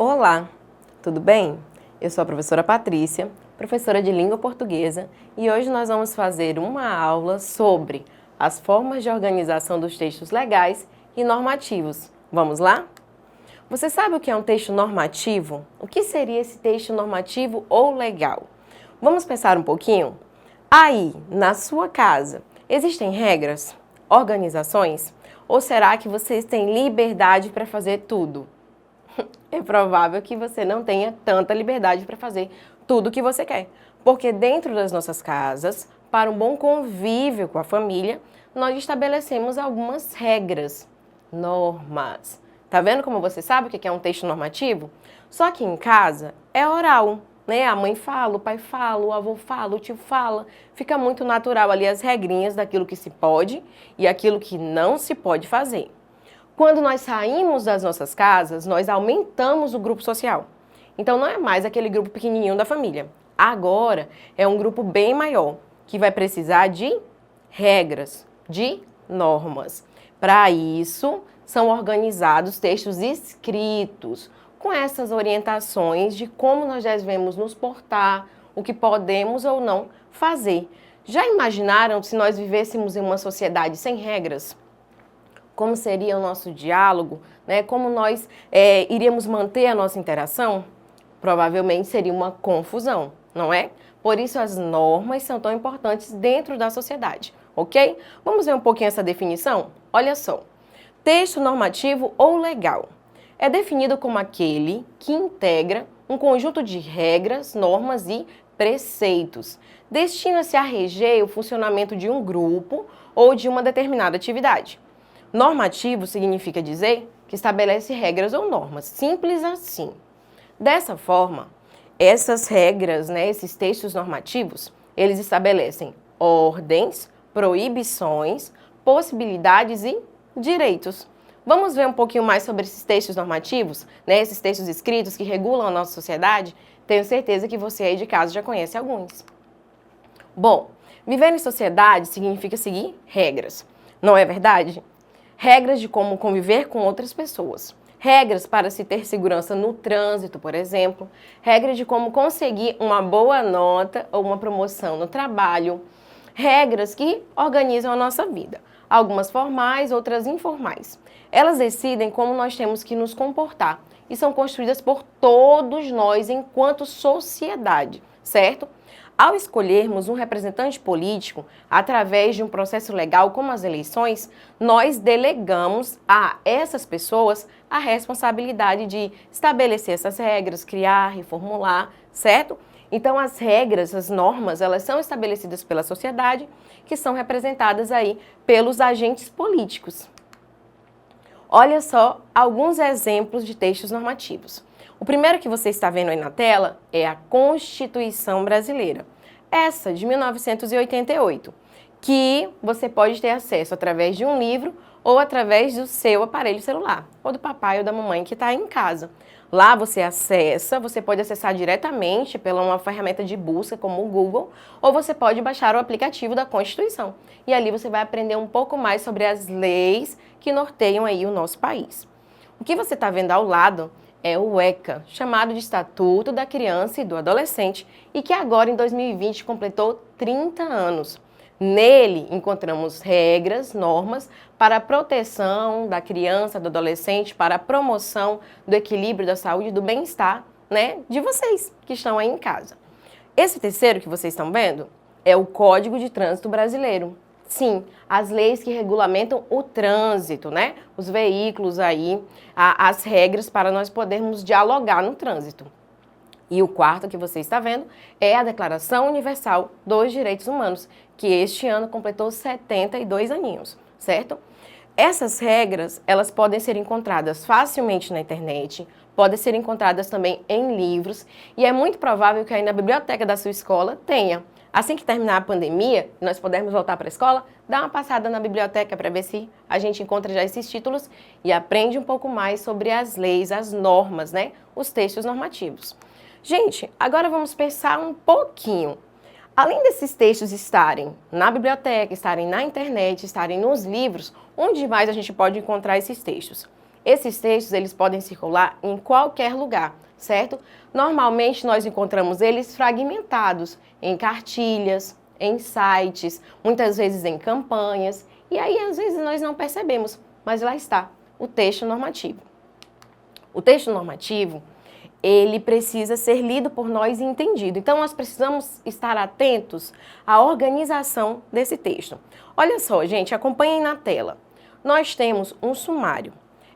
Olá, tudo bem? Eu sou a professora Patrícia, professora de língua portuguesa, e hoje nós vamos fazer uma aula sobre as formas de organização dos textos legais e normativos. Vamos lá? Você sabe o que é um texto normativo? O que seria esse texto normativo ou legal? Vamos pensar um pouquinho? Aí, na sua casa, existem regras, organizações? Ou será que vocês têm liberdade para fazer tudo? É provável que você não tenha tanta liberdade para fazer tudo o que você quer. Porque dentro das nossas casas, para um bom convívio com a família, nós estabelecemos algumas regras, normas. Tá vendo como você sabe o que é um texto normativo? Só que em casa é oral, né? A mãe fala, o pai fala, o avô fala, o tio fala. Fica muito natural ali as regrinhas daquilo que se pode e aquilo que não se pode fazer. Quando nós saímos das nossas casas, nós aumentamos o grupo social. Então não é mais aquele grupo pequenininho da família. Agora é um grupo bem maior, que vai precisar de regras, de normas. Para isso, são organizados textos escritos, com essas orientações de como nós devemos nos portar, o que podemos ou não fazer. Já imaginaram se nós vivêssemos em uma sociedade sem regras? Como seria o nosso diálogo, né? Como nós iríamos manter a nossa interação? Provavelmente seria uma confusão, não é? Por isso as normas são tão importantes dentro da sociedade, ok? Vamos ver um pouquinho essa definição? Olha só, texto normativo ou legal é definido como aquele que integra um conjunto de regras, normas e preceitos. Destina-se a reger o funcionamento de um grupo ou de uma determinada atividade. Normativo significa dizer que estabelece regras ou normas, simples assim. Dessa forma, essas regras, esses textos normativos, eles estabelecem ordens, proibições, possibilidades e direitos. Vamos ver um pouquinho mais sobre esses textos normativos, esses textos escritos que regulam a nossa sociedade? Tenho certeza que você aí de casa já conhece alguns. Bom, viver em sociedade significa seguir regras, não é verdade? Regras de como conviver com outras pessoas. Regras para se ter segurança no trânsito, por exemplo. Regras de como conseguir uma boa nota ou uma promoção no trabalho. Regras que organizam a nossa vida. Algumas formais, outras informais. Elas decidem como nós temos que nos comportar e são construídas por todos nós enquanto sociedade, certo? Ao escolhermos um representante político, através de um processo legal como as eleições, nós delegamos a essas pessoas a responsabilidade de estabelecer essas regras, criar, reformular, certo? Então as regras, as normas, elas são estabelecidas pela sociedade, que são representadas aí pelos agentes políticos. Olha só alguns exemplos de textos normativos. O primeiro que você está vendo aí na tela é a Constituição Brasileira, essa de 1988, que você pode ter acesso através de um livro ou através do seu aparelho celular, ou do papai ou da mamãe que está aí em casa. Lá você pode acessar diretamente pela uma ferramenta de busca como o Google, ou você pode baixar o aplicativo da Constituição. E ali você vai aprender um pouco mais sobre as leis que norteiam aí o nosso país. O que você está vendo ao lado é o ECA, chamado de Estatuto da Criança e do Adolescente, e que agora em 2020 completou 30 anos. Nele encontramos regras, normas para a proteção da criança, do adolescente, para a promoção do equilíbrio da saúde e do bem-estar, de vocês que estão aí em casa. Esse terceiro que vocês estão vendo é o Código de Trânsito Brasileiro. Sim, as leis que regulamentam o trânsito, os veículos aí, as regras para nós podermos dialogar no trânsito. E o quarto que você está vendo é a Declaração Universal dos Direitos Humanos, que este ano completou 72 aninhos, certo? Essas regras, elas podem ser encontradas facilmente na internet, podem ser encontradas também em livros, e é muito provável que aí na biblioteca da sua escola tenha. Assim que terminar a pandemia, nós pudermos voltar para a escola, dá uma passada na biblioteca para ver se a gente encontra já esses títulos e aprende um pouco mais sobre as leis, as normas, os textos normativos. Gente, agora vamos pensar um pouquinho. Além desses textos estarem na biblioteca, estarem na internet, estarem nos livros, onde mais a gente pode encontrar esses textos? Esses textos, eles podem circular em qualquer lugar, certo? Normalmente, nós encontramos eles fragmentados em cartilhas, em sites, muitas vezes em campanhas, e aí, às vezes, nós não percebemos, mas lá está, o texto normativo. O texto normativo, ele precisa ser lido por nós e entendido. Então, nós precisamos estar atentos à organização desse texto. Olha só, gente, acompanhem na tela. Nós temos um sumário.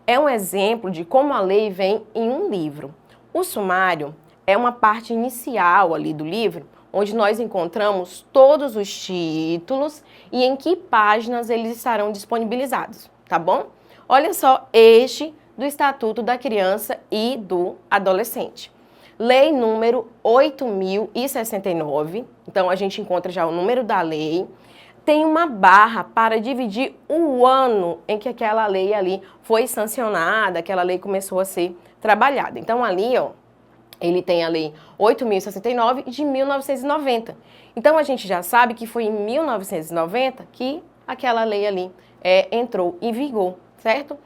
É um exemplo de como a lei vem em um livro. O sumário é uma parte inicial ali do livro, onde nós encontramos todos os títulos e em que páginas eles estarão disponibilizados, tá bom? Olha só este do Estatuto da Criança e do Adolescente. Lei número 8.069, então a gente encontra já o número da lei, tem uma barra para dividir o ano em que aquela lei ali foi sancionada, aquela lei começou a ser trabalhada. Então ali, ó, ele tem a lei 8.069 de 1990. Então a gente já sabe que foi em 1990 que aquela lei ali entrou em vigor, certo?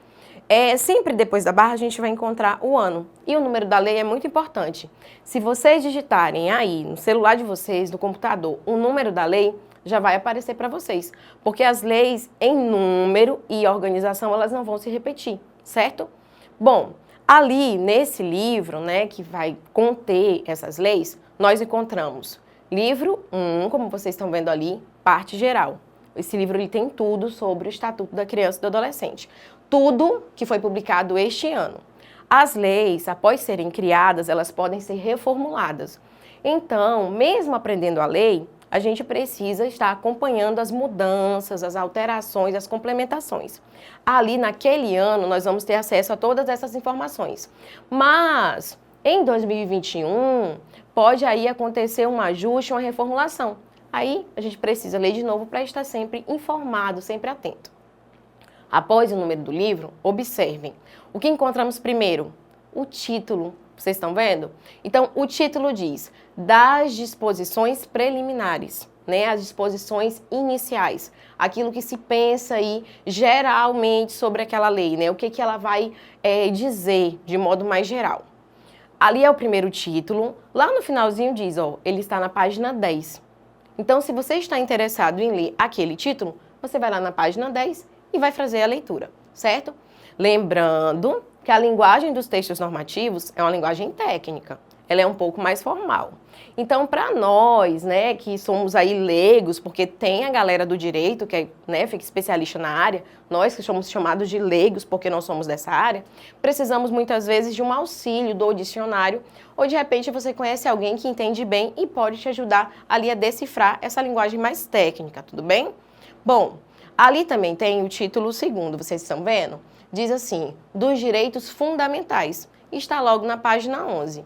Sempre depois da barra a gente vai encontrar o ano. E o número da lei é muito importante. Se vocês digitarem aí no celular de vocês, no computador, o número da lei, já vai aparecer para vocês. Porque as leis em número e organização, elas não vão se repetir, certo? Bom, ali nesse livro, né, que vai conter essas leis, nós encontramos livro 1, como vocês estão vendo ali, parte geral. Esse livro ele tem tudo sobre o Estatuto da Criança e do Adolescente. Tudo que foi publicado este ano. As leis, após serem criadas, elas podem ser reformuladas. Então, mesmo aprendendo a lei, a gente precisa estar acompanhando as mudanças, as alterações, as complementações. Ali, naquele ano, nós vamos ter acesso a todas essas informações. Mas, em 2021, pode aí acontecer um ajuste, uma reformulação. Aí, a gente precisa ler de novo para estar sempre informado, sempre atento. Após o número do livro, observem. O que encontramos primeiro? O título. Vocês estão vendo? Então, o título diz das disposições preliminares, né? As disposições iniciais. Aquilo que se pensa aí geralmente sobre aquela lei, né? O que ela vai dizer de modo mais geral. Ali é o primeiro título. Lá no finalzinho diz, ó, ele está na página 10. Então, se você está interessado em ler aquele título, você vai lá na página 10 e vai fazer a leitura, certo? Lembrando que a linguagem dos textos normativos é uma linguagem técnica, ela é um pouco mais formal. Então, para nós, né, que somos aí leigos, porque tem a galera do direito, que fica especialista na área, nós que somos chamados de leigos porque não somos dessa área, precisamos muitas vezes de um auxílio do dicionário, ou de repente você conhece alguém que entende bem e pode te ajudar ali a decifrar essa linguagem mais técnica, tudo bem? Bom, ali também tem o título segundo, vocês estão vendo? Diz assim, dos direitos fundamentais. Está logo na página 11.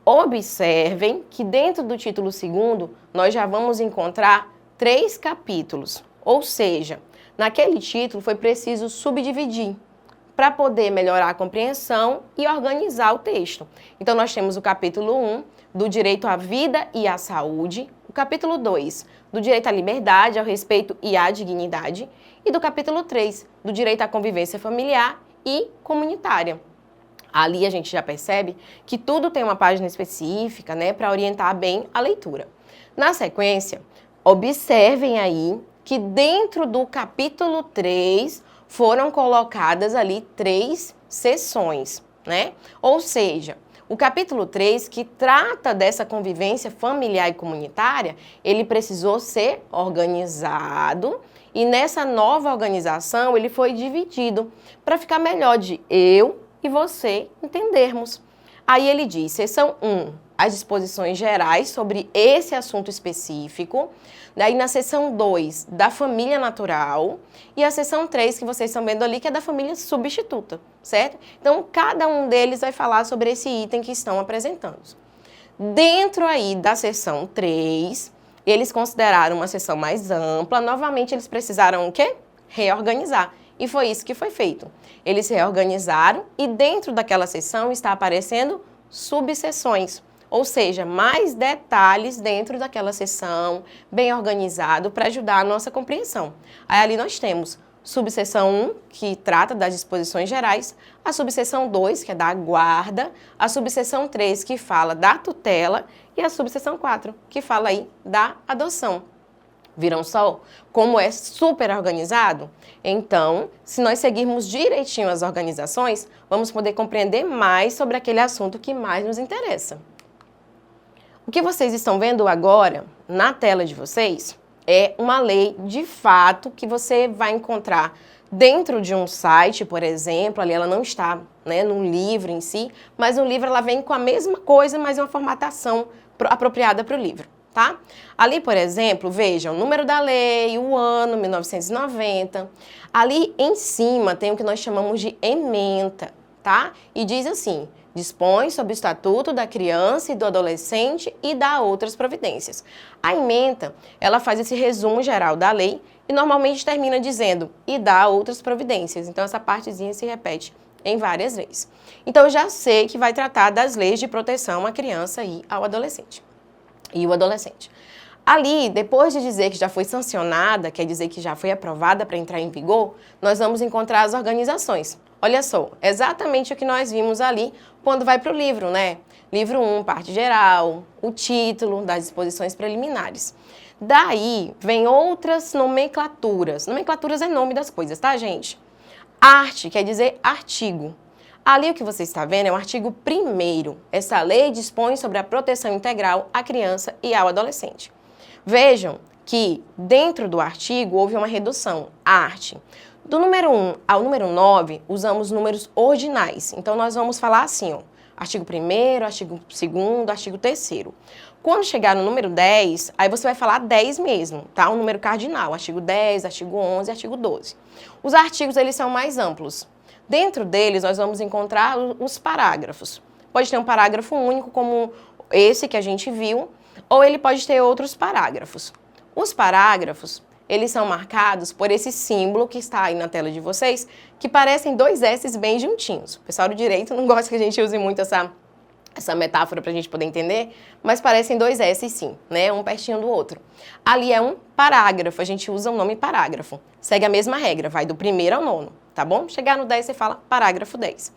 Observem que dentro do título segundo, nós já vamos encontrar 3 capítulos. Ou seja, naquele título foi preciso subdividir para poder melhorar a compreensão e organizar o texto. Então, nós temos o capítulo 1, do direito à vida e à saúde, o capítulo 2, do direito à liberdade, ao respeito e à dignidade, e do capítulo 3, do direito à convivência familiar e comunitária. Ali a gente já percebe que tudo tem uma página específica, né, para orientar bem a leitura. Na sequência, observem aí que dentro do capítulo 3 foram colocadas ali 3 seções, né? Ou seja, o capítulo 3, que trata dessa convivência familiar e comunitária, ele precisou ser organizado e nessa nova organização ele foi dividido para ficar melhor de eu e você entendermos. Aí ele diz, seção 1, as disposições gerais sobre esse assunto específico. Daí na seção 2, da família natural. E a seção 3, que vocês estão vendo ali, que é da família substituta, certo? Então, cada um deles vai falar sobre esse item que estão apresentando. Dentro aí da seção 3, eles consideraram uma seção mais ampla. Novamente, eles precisaram o quê? Reorganizar. E foi isso que foi feito. Eles reorganizaram e dentro daquela seção está aparecendo subseções, ou seja, mais detalhes dentro daquela seção, bem organizado para ajudar a nossa compreensão. Aí ali nós temos subseção 1, que trata das disposições gerais, a subseção 2, que é da guarda, a subseção 3, que fala da tutela, e a subseção 4, que fala aí da adoção. Viram só como é super organizado? Então, se nós seguirmos direitinho as organizações, vamos poder compreender mais sobre aquele assunto que mais nos interessa. O que vocês estão vendo agora na tela de vocês é uma lei de fato que você vai encontrar dentro de um site, por exemplo, ali ela não está, né, num livro em si, mas no livro ela vem com a mesma coisa, mas uma formatação apropriada para o livro, tá? Ali, por exemplo, vejam, o número da lei, o ano, 1990. Ali em cima tem o que nós chamamos de ementa, tá? E diz assim: dispõe sobre o Estatuto da Criança e do Adolescente e dá outras providências. A ementa, ela faz esse resumo geral da lei e normalmente termina dizendo e dá outras providências. Então, essa partezinha se repete em várias vezes. Então, eu já sei que vai tratar das leis de proteção à criança e ao adolescente. E o adolescente. Ali, depois de dizer que já foi sancionada, quer dizer que já foi aprovada para entrar em vigor, nós vamos encontrar as organizações. Olha só, exatamente o que nós vimos ali quando vai para o livro, né? Livro 1, parte geral, o título das disposições preliminares. Daí vem outras nomenclaturas. Nomenclaturas é nome das coisas, tá, gente? Arte quer dizer artigo. Ali o que você está vendo é o artigo 1º. Essa lei dispõe sobre a proteção integral à criança e ao adolescente. Vejam que dentro do artigo houve uma redução, arte. Do número 1 ao número 9, usamos números ordinais. Então, nós vamos falar assim, ó, artigo 1º, artigo 2º, artigo 3º. Quando chegar no número 10, aí você vai falar 10 mesmo, tá? Um número cardinal, artigo 10, artigo 11, artigo 12. Os artigos, eles são mais amplos. Dentro deles, nós vamos encontrar os parágrafos. Pode ter um parágrafo único, como esse que a gente viu, ou ele pode ter outros parágrafos. Os parágrafos, eles são marcados por esse símbolo que está aí na tela de vocês, que parecem dois S's bem juntinhos. O pessoal do direito não gosta que a gente use muito essa metáfora para a gente poder entender, mas parecem dois S's sim, né? Um pertinho do outro. Ali é um parágrafo, a gente usa o nome parágrafo. Segue a mesma regra, vai do 1º ao 9º, tá bom? Chegar no 10, você fala parágrafo 10.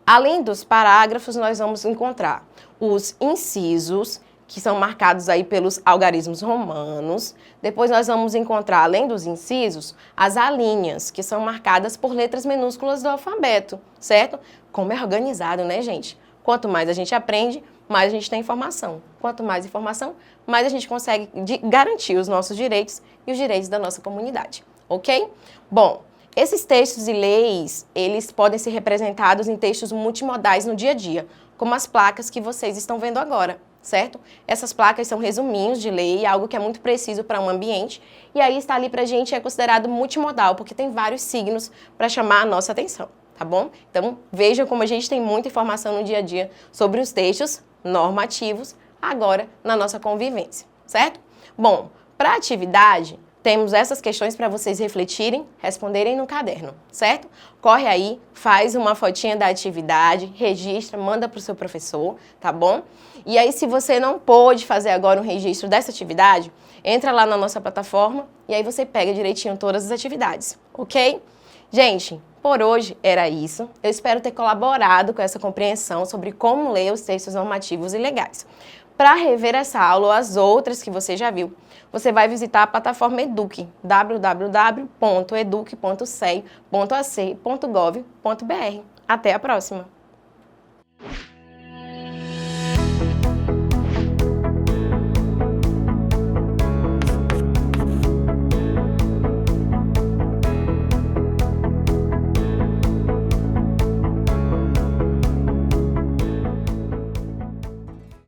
Além dos parágrafos, nós vamos encontrar os incisos, que são marcados aí pelos algarismos romanos. Depois nós vamos encontrar, além dos incisos, as alíneas, que são marcadas por letras minúsculas do alfabeto, certo? Como é organizado, né, gente? Quanto mais a gente aprende, mais a gente tem informação. Quanto mais informação, mais a gente consegue garantir os nossos direitos e os direitos da nossa comunidade, ok? Bom, esses textos e leis, eles podem ser representados em textos multimodais no dia a dia, como as placas que vocês estão vendo agora, certo? Essas placas são resuminhos de lei, algo que é muito preciso para um ambiente, e aí está ali para a gente é considerado multimodal, porque tem vários signos para chamar a nossa atenção, tá bom? Então, vejam como a gente tem muita informação no dia a dia sobre os textos normativos, agora na nossa convivência, certo? Bom, para a atividade, temos essas questões para vocês refletirem, responderem no caderno, certo? Corre aí, faz uma fotinha da atividade, registra, manda para o seu professor, tá bom? E aí, se você não pôde fazer agora um registro dessa atividade, entra lá na nossa plataforma e aí você pega direitinho todas as atividades, ok? Gente, por hoje era isso. Eu espero ter colaborado com essa compreensão sobre como ler os textos normativos e legais. Para rever essa aula ou as outras que você já viu, você vai visitar a plataforma Eduque, www.eduque.ce.ac.gov.br. Até a próxima!